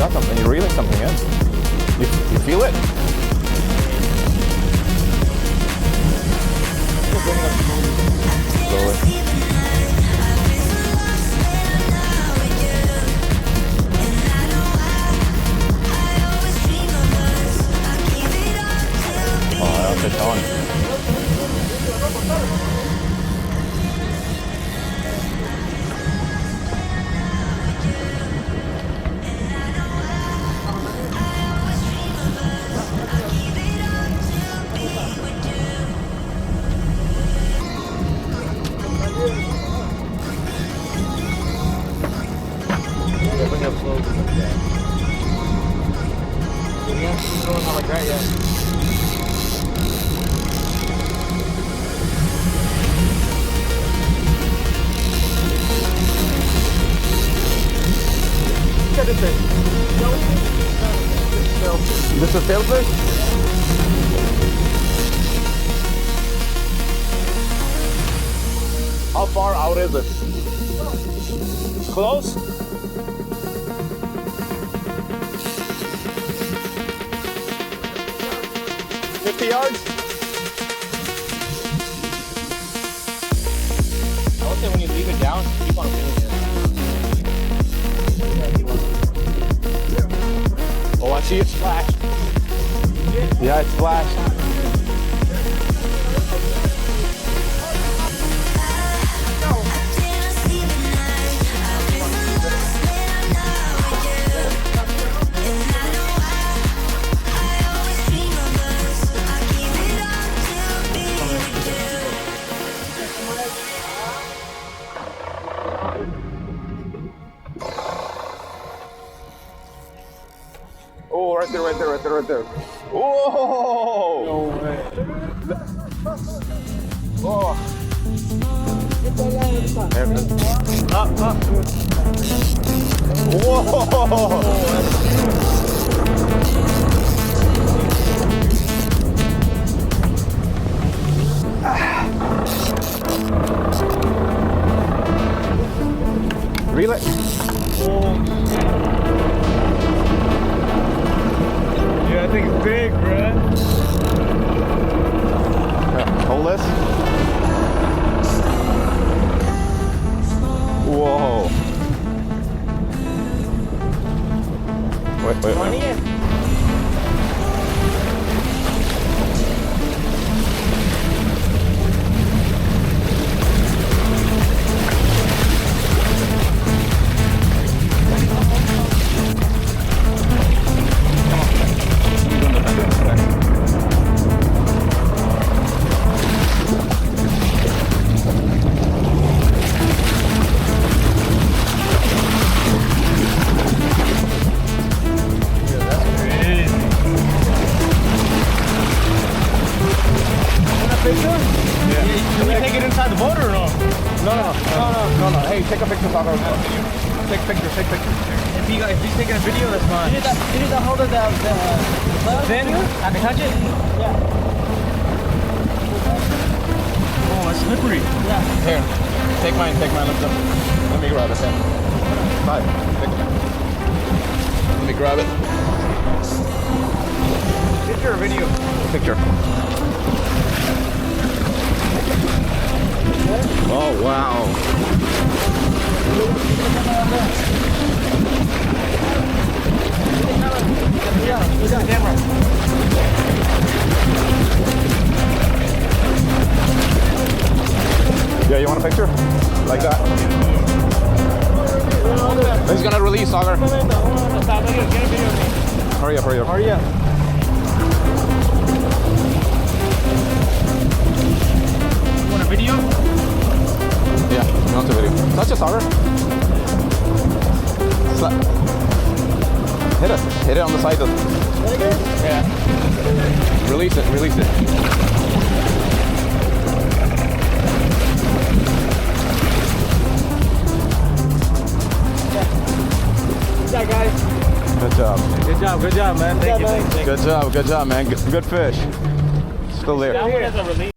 got something. You're reeling something in. You feel it? Slowly. Oh, that's a ton. Like that, yeah. This is sailfish? How far out is it? Close? Yards? I would say when you leave it down, keep on feeling it. Oh, I see it splash. Yeah, it splashed. Oh, right there. Whoa! No way. Oh. Up. Whoa! Reel it. Yeah, I think it's big, bruh. Hold this. Whoa. Wait. Can we take it inside the boat or no? No. Hey, take a picture, Soccer. Take pictures. If he's taking a video, that's fine. You need to hold it the Then I can touch it? Yeah. Oh, it's slippery. Yeah. Here, take mine. Let me grab it then. Bye. Let me grab it. Picture or video? Picture. Oh, wow. Yeah, you want a picture? Like that? He's gonna release, Sagar. Hurry up. Want a video? Yeah, you want the video. Touch it, Sagar. Hit it on the side. Yeah. Release it. Yeah, guys. Good job, man. Thank you. Good job, man. Good fish. Still there. That one has a release.